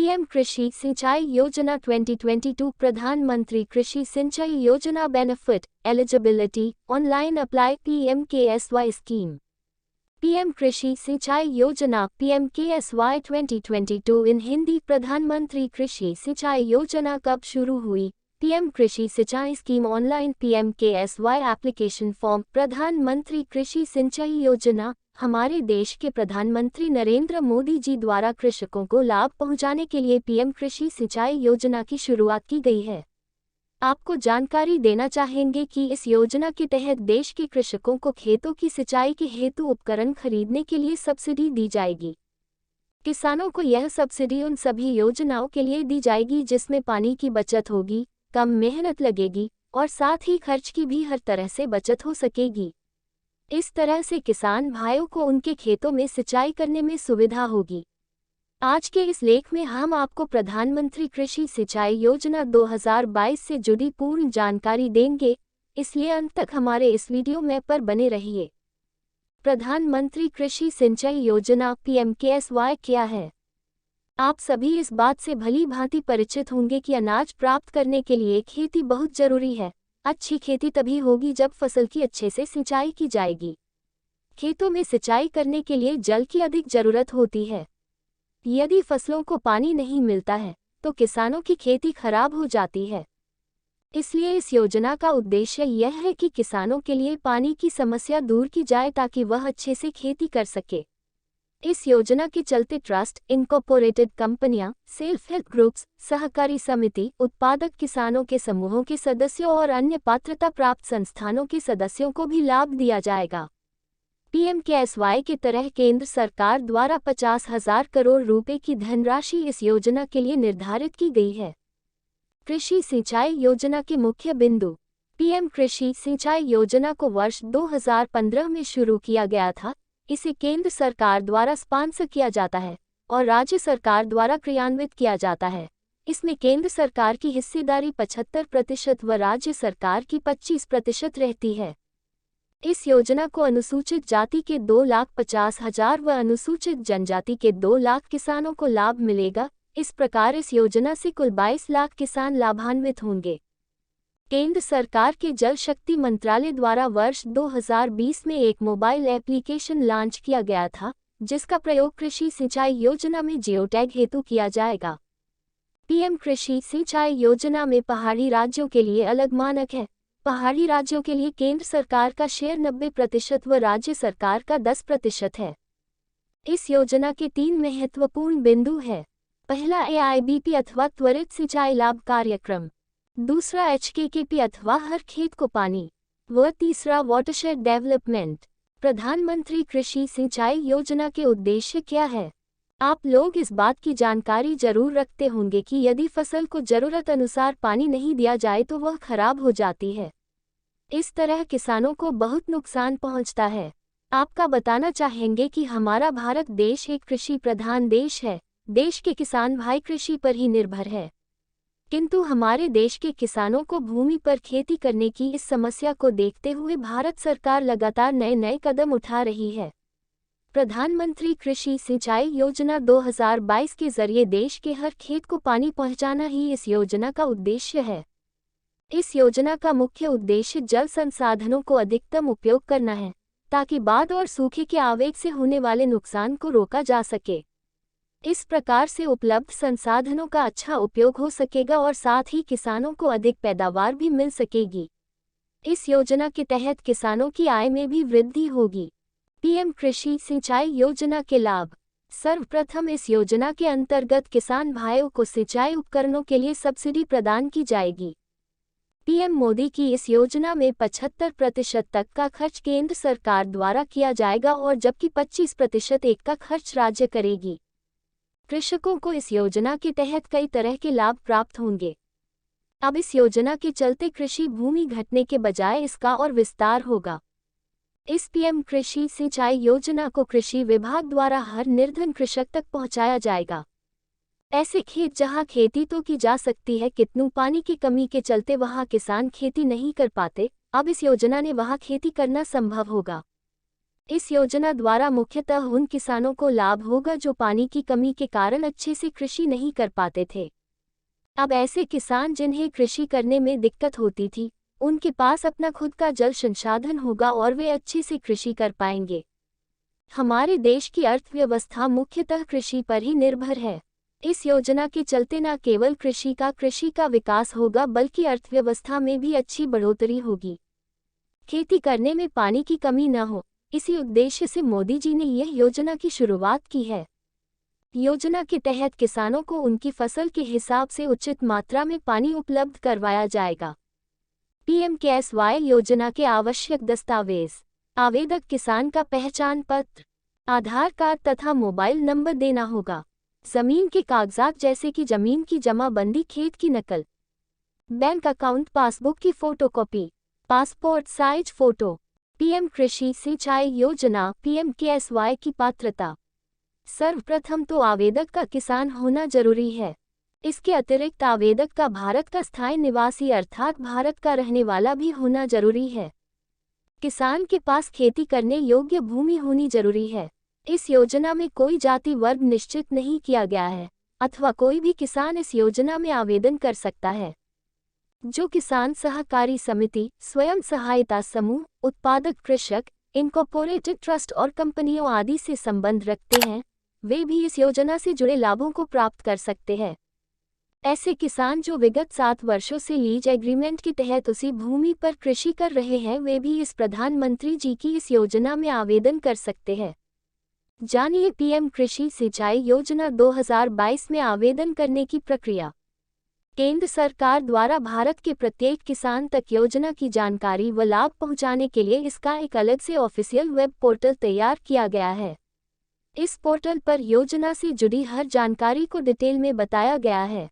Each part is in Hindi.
पीएम कृषि सिंचाई योजना 2022 प्रधानमंत्री कृषि सिंचाई योजना benefit eligibility online apply PMKSY scheme. PM कृषि सिंचाई योजना पीएमकेएसवाई 2022 इन हिंदी। प्रधानमंत्री कृषि सिंचाई योजना कब शुरू हुई? पीएम कृषि सिंचाई scheme online PMKSY application form. प्रधानमंत्री कृषि सिंचाई योजना हमारे देश के प्रधानमंत्री नरेंद्र मोदी जी द्वारा कृषकों को लाभ पहुंचाने के लिए पीएम कृषि सिंचाई योजना की शुरुआत की गई है। आपको जानकारी देना चाहेंगे कि इस योजना के तहत देश के कृषकों को खेतों की सिंचाई के हेतु उपकरण खरीदने के लिए सब्सिडी दी जाएगी। किसानों को यह सब्सिडी उन सभी योजनाओं के लिए दी जाएगी जिसमें पानी की बचत होगी, कम मेहनत लगेगी और साथ ही खर्च की भी हर तरह से बचत हो सकेगी। इस तरह से किसान भाइयों को उनके खेतों में सिंचाई करने में सुविधा होगी। आज के इस लेख में हम आपको प्रधानमंत्री कृषि सिंचाई योजना 2022 से जुड़ी पूर्ण जानकारी देंगे, इसलिए अंत तक हमारे इस वीडियो में पर बने रहिए। प्रधानमंत्री कृषि सिंचाई योजना पीएमकेएसवाई क्या है? आप सभी इस बात से भली भांति परिचित होंगे कि अनाज प्राप्त करने के लिए खेती बहुत जरूरी है। अच्छी खेती तभी होगी जब फसल की अच्छे से सिंचाई की जाएगी। खेतों में सिंचाई करने के लिए जल की अधिक जरूरत होती है। यदि फसलों को पानी नहीं मिलता है तो किसानों की खेती खराब हो जाती है। इसलिए इस योजना का उद्देश्य यह है कि किसानों के लिए पानी की समस्या दूर की जाए ताकि वह अच्छे से खेती कर सके। इस योजना के चलते ट्रस्ट, इनकॉर्पोरेटेड कंपनियां, सेल्फ हेल्प ग्रुप्स, सहकारी समिति, उत्पादक किसानों के समूहों के सदस्यों और अन्य पात्रता प्राप्त संस्थानों के सदस्यों को भी लाभ दिया जाएगा। पीएमकेएसवाई के तरह केंद्र सरकार द्वारा 50,000 करोड़ रुपए की धनराशि इस योजना के लिए निर्धारित की गई है। कृषि सिंचाई योजना के मुख्य बिंदु। पीएम कृषि सिंचाई योजना को वर्ष 2015 में शुरू किया गया था। इसे केंद्र सरकार द्वारा स्पॉन्सर किया जाता है और राज्य सरकार द्वारा क्रियान्वित किया जाता है। इसमें केंद्र सरकार की हिस्सेदारी 75% व राज्य सरकार की 25% रहती है। इस योजना को अनुसूचित जाति के 2,50,000 व अनुसूचित जनजाति के 2 लाख किसानों को लाभ मिलेगा। इस प्रकार इस योजना से कुल 22 लाख किसान लाभान्वित होंगे। केंद्र सरकार के जल शक्ति मंत्रालय द्वारा वर्ष 2020 में एक मोबाइल एप्लीकेशन लॉन्च किया गया था, जिसका प्रयोग कृषि सिंचाई योजना में जियोटैग हेतु किया जाएगा। पीएम कृषि सिंचाई योजना में पहाड़ी राज्यों के लिए अलग मानक है। पहाड़ी राज्यों के लिए केंद्र सरकार का शेयर 90% व राज्य सरकार का 10% है। इस योजना के 3 महत्वपूर्ण बिंदु हैं। पहला एआईबीपी अथवा त्वरित सिंचाई लाभ कार्यक्रम, दूसरा एचकेकेपी अथवा हर खेत को पानी व तीसरा वाटरशेड डेवलपमेंट। प्रधानमंत्री कृषि सिंचाई योजना के उद्देश्य क्या है? आप लोग इस बात की जानकारी जरूर रखते होंगे कि यदि फसल को जरूरत अनुसार पानी नहीं दिया जाए तो वह खराब हो जाती है। इस तरह किसानों को बहुत नुकसान पहुंचता है। आपका बताना चाहेंगे कि हमारा भारत देश एक कृषि प्रधान देश है। देश के किसान भाई कृषि पर ही निर्भर है, किंतु हमारे देश के किसानों को भूमि पर खेती करने की इस समस्या को देखते हुए भारत सरकार लगातार नए कदम उठा रही है। प्रधानमंत्री कृषि सिंचाई योजना 2022 के जरिए देश के हर खेत को पानी पहुंचाना ही इस योजना का उद्देश्य है। इस योजना का मुख्य उद्देश्य जल संसाधनों को अधिकतम उपयोग करना है, ताकि बाढ़ और सूखे के आवेग से होने वाले नुकसान को रोका जा सके। इस प्रकार से उपलब्ध संसाधनों का अच्छा उपयोग हो सकेगा और साथ ही किसानों को अधिक पैदावार भी मिल सकेगी। इस योजना के तहत किसानों की आय में भी वृद्धि होगी। पीएम कृषि सिंचाई योजना के लाभ। सर्वप्रथम इस योजना के अंतर्गत किसान भाइयों को सिंचाई उपकरणों के लिए सब्सिडी प्रदान की जाएगी। पीएम मोदी की इस योजना में 75% तक का खर्च केंद्र सरकार द्वारा किया जाएगा और जबकि 25% एक का खर्च राज्य करेगी। कृषकों को इस योजना के तहत कई तरह के लाभ प्राप्त होंगे। अब इस योजना के चलते कृषि भूमि घटने के बजाय इसका और विस्तार होगा। इस पीएम कृषि सिंचाई योजना को कृषि विभाग द्वारा हर निर्धन कृषक तक पहुंचाया जाएगा। ऐसे खेत जहां खेती तो की जा सकती है, किंतु पानी की कमी के चलते वहां किसान खेती नहीं कर पाते, अब इस योजना ने वहां खेती करना संभव होगा। इस योजना द्वारा मुख्यतः उन किसानों को लाभ होगा जो पानी की कमी के कारण अच्छे से कृषि नहीं कर पाते थे। अब ऐसे किसान जिन्हें कृषि करने में दिक्कत होती थी, उनके पास अपना खुद का जल संसाधन होगा और वे अच्छे से कृषि कर पाएंगे। हमारे देश की अर्थव्यवस्था मुख्यतः कृषि पर ही निर्भर है। इस योजना के चलते न केवल कृषि का विकास होगा बल्कि अर्थव्यवस्था में भी अच्छी बढ़ोतरी होगी। खेती करने में पानी की कमी न हो, इसी उद्देश्य से मोदी जी ने यह योजना की शुरुआत की है। योजना के तहत किसानों को उनकी फसल के हिसाब से उचित मात्रा में पानी उपलब्ध करवाया जाएगा। पीएमकेएसवाई योजना के आवश्यक दस्तावेज: आवेदक किसान का पहचान पत्र, आधार कार्ड तथा मोबाइल नंबर देना होगा। जमीन के कागजात जैसे कि जमीन की जमाबंदी, खेत की नकल, बैंक अकाउंट पासबुक की photocopy, passport size photo. PM कृषि सिंचाई योजना पीएमकेएसवाई की पात्रता: सर्वप्रथम तो आवेदक का किसान होना जरूरी है। इसके अतिरिक्त आवेदक का भारत का स्थायी निवासी अर्थात भारत का रहने वाला भी होना जरूरी है। किसान के पास खेती करने योग्य भूमि होनी जरूरी है। इस योजना में कोई जाति वर्ग निश्चित नहीं किया गया है, अथवा कोई भी किसान इस योजना में आवेदन कर सकता है। जो किसान सहकारी समिति, स्वयं सहायता समूह, उत्पादक कृषक, इनकॉर्पोरेटेड ट्रस्ट और कंपनियों आदि से संबंध रखते हैं, वे भी इस योजना से जुड़े लाभों को प्राप्त कर सकते हैं। ऐसे किसान जो विगत 7 वर्षों से लीज एग्रीमेंट के तहत उसी भूमि पर कृषि कर रहे हैं, वे भी इस प्रधानमंत्री जी की इस योजना में आवेदन कर सकते हैं। जानिए पीएम कृषि सिंचाई योजना 2022 में आवेदन करने की प्रक्रिया। केंद्र सरकार द्वारा भारत के प्रत्येक किसान तक योजना की जानकारी व लाभ पहुंचाने के लिए इसका एक अलग से ऑफिशियल वेब पोर्टल तैयार किया गया है। इस पोर्टल पर योजना से जुड़ी हर जानकारी को डिटेल में बताया गया है।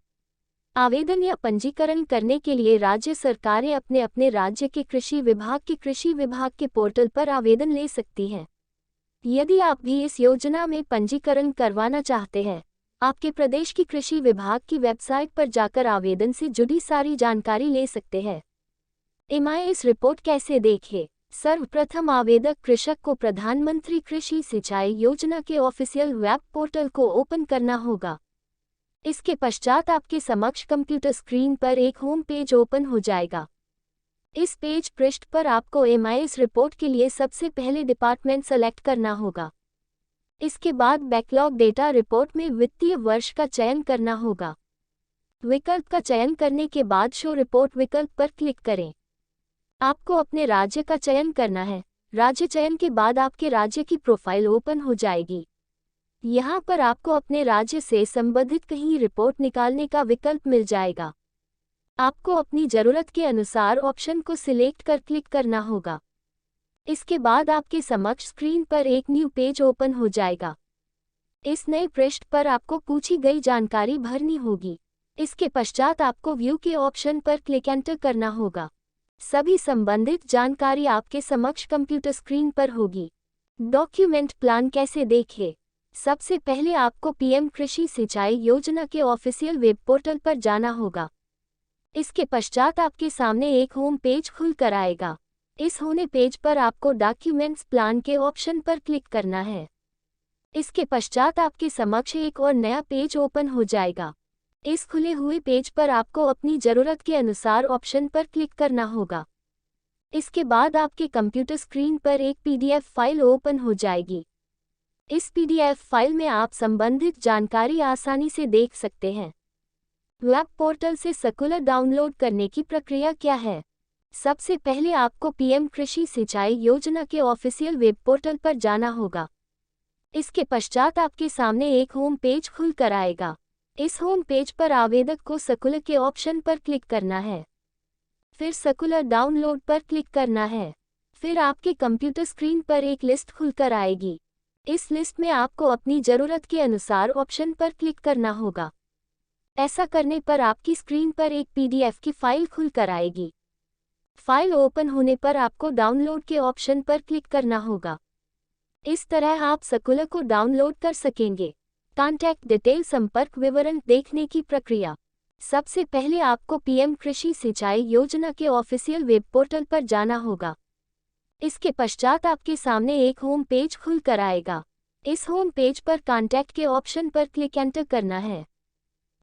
आवेदन या पंजीकरण करने के लिए राज्य सरकारें अपने अपने राज्य के कृषि विभाग के पोर्टल पर आवेदन ले सकती हैं। यदि आप भी इस योजना में पंजीकरण करवाना चाहते हैं, आपके प्रदेश की कृषि विभाग की वेबसाइट पर जाकर आवेदन से जुड़ी सारी जानकारी ले सकते हैं। एमआईएस रिपोर्ट कैसे देखें? सर्वप्रथम आवेदक कृषक को प्रधानमंत्री कृषि सिंचाई योजना के ऑफिशियल वेब पोर्टल को ओपन करना होगा। इसके पश्चात आपके समक्ष कंप्यूटर स्क्रीन पर एक होम पेज ओपन हो जाएगा। इस पेज पृष्ठ पर आपको एमआईएस रिपोर्ट के लिए सबसे पहले डिपार्टमेंट सेलेक्ट करना होगा। इसके बाद बैकलॉग डेटा रिपोर्ट में वित्तीय वर्ष का चयन करना होगा। विकल्प का चयन करने के बाद शो रिपोर्ट विकल्प पर क्लिक करें। आपको अपने राज्य का चयन करना है। राज्य चयन के बाद आपके राज्य की प्रोफाइल ओपन हो जाएगी। यहाँ पर आपको अपने राज्य से संबंधित कहीं रिपोर्ट निकालने का विकल्प मिल जाएगा। आपको अपनी ज़रूरत के अनुसार ऑप्शन को सिलेक्ट कर क्लिक करना होगा। इसके बाद आपके समक्ष स्क्रीन पर एक न्यू पेज ओपन हो जाएगा। इस नए पृष्ठ पर आपको पूछी गई जानकारी भरनी होगी। इसके पश्चात आपको व्यू के ऑप्शन पर क्लिक एंटर करना होगा। सभी संबंधित जानकारी आपके समक्ष कंप्यूटर स्क्रीन पर होगी। डॉक्यूमेंट प्लान कैसे देखें? सबसे पहले आपको पीएम कृषि सिंचाई योजना के ऑफिशियल वेब पोर्टल पर जाना होगा। इसके पश्चात आपके सामने एक होम पेज खुल कर आएगा। इस होने पेज पर आपको डॉक्यूमेंट्स प्लान के ऑप्शन पर क्लिक करना है। इसके पश्चात आपके समक्ष एक और नया पेज ओपन हो जाएगा। इस खुले हुए पेज पर आपको अपनी ज़रूरत के अनुसार ऑप्शन पर क्लिक करना होगा। इसके बाद आपके कंप्यूटर स्क्रीन पर एक पीडीएफ फाइल ओपन हो जाएगी। इस पीडीएफ फाइल में आप संबंधित जानकारी आसानी से देख सकते हैं। वेब पोर्टल से सर्कुलर डाउनलोड करने की प्रक्रिया क्या है? सबसे पहले आपको पीएम कृषि सिंचाई योजना के ऑफिशियल वेब पोर्टल पर जाना होगा। इसके पश्चात आपके सामने एक होम पेज खुल कर आएगा। इस होम पेज पर आवेदक को सर्कुलर के ऑप्शन पर क्लिक करना है। फिर सर्कुलर डाउनलोड पर क्लिक करना है। फिर आपके कंप्यूटर स्क्रीन पर एक लिस्ट खुलकर आएगी। इस लिस्ट में आपको अपनी ज़रूरत के अनुसार ऑप्शन पर क्लिक करना होगा। ऐसा करने पर आपकी स्क्रीन पर एक पीडीएफ की फाइल खुलकर आएगी। फाइल ओपन होने पर आपको डाउनलोड के ऑप्शन पर क्लिक करना होगा। इस तरह आप सर्कुलर को डाउनलोड कर सकेंगे। कॉन्टैक्ट डिटेल संपर्क विवरण देखने की प्रक्रिया। सबसे पहले आपको पीएम कृषि सिंचाई योजना के ऑफिशियल वेब पोर्टल पर जाना होगा। इसके पश्चात आपके सामने एक होम पेज खुल कर आएगा। इस होम पेज पर कॉन्टैक्ट के ऑप्शन पर क्लिक एंटर करना है।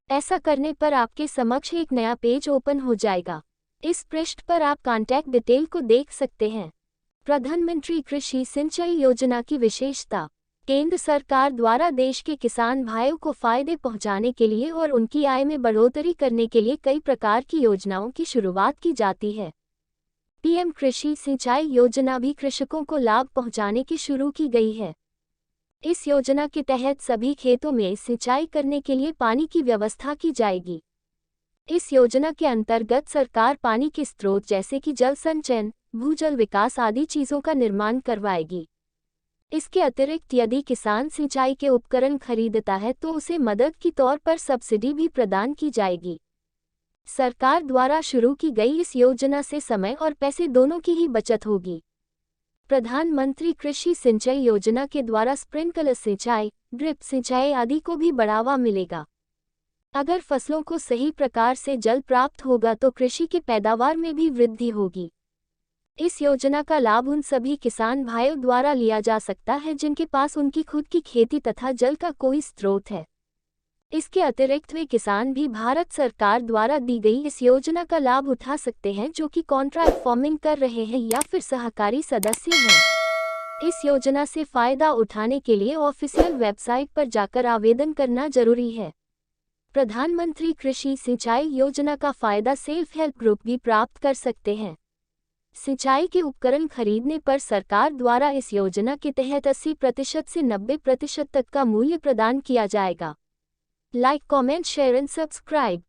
ऐसा करने पर आपके समक्ष एक नया पेज ओपन हो जाएगा। इस पृष्ठ पर आप कॉन्टैक्ट डिटेल को देख सकते हैं। प्रधानमंत्री कृषि सिंचाई योजना की विशेषता। केंद्र सरकार द्वारा देश के किसान भाइयों को फायदे पहुंचाने के लिए और उनकी आय में बढ़ोतरी करने के लिए कई प्रकार की योजनाओं की शुरुआत की जाती है। पीएम कृषि सिंचाई योजना भी कृषकों को लाभ पहुंचाने की शुरू की गई है। इस योजना के तहत सभी खेतों में सिंचाई करने के लिए पानी की व्यवस्था की जाएगी। इस योजना के अंतर्गत सरकार पानी के स्रोत जैसे कि जल संचयन, भूजल विकास आदि चीजों का निर्माण करवाएगी। इसके अतिरिक्त यदि किसान सिंचाई के उपकरण खरीदता है तो उसे मदद के तौर पर सब्सिडी भी प्रदान की जाएगी। सरकार द्वारा शुरू की गई इस योजना से समय और पैसे दोनों की ही बचत होगी। प्रधानमंत्री कृषि सिंचाई योजना के द्वारा स्प्रिंकलर सिंचाई, ड्रिप सिंचाई आदि को भी बढ़ावा मिलेगा। अगर फसलों को सही प्रकार से जल प्राप्त होगा तो कृषि की पैदावार में भी वृद्धि होगी। इस योजना का लाभ उन सभी किसान भाइयों द्वारा लिया जा सकता है जिनके पास उनकी खुद की खेती तथा जल का कोई स्रोत है। इसके अतिरिक्त वे किसान भी भारत सरकार द्वारा दी गई इस योजना का लाभ उठा सकते हैं जो कि कॉन्ट्रैक्ट फार्मिंग कर रहे हैं या फिर सहकारी सदस्य हैं। इस योजना से फायदा उठाने के लिए ऑफिशियल वेबसाइट पर जाकर आवेदन करना जरूरी है। प्रधानमंत्री कृषि सिंचाई योजना का फायदा सेल्फ हेल्प ग्रुप भी प्राप्त कर सकते हैं। सिंचाई के उपकरण खरीदने पर सरकार द्वारा इस योजना के तहत 80% से 90% तक का मूल्य प्रदान किया जाएगा। Like, comment, share and subscribe.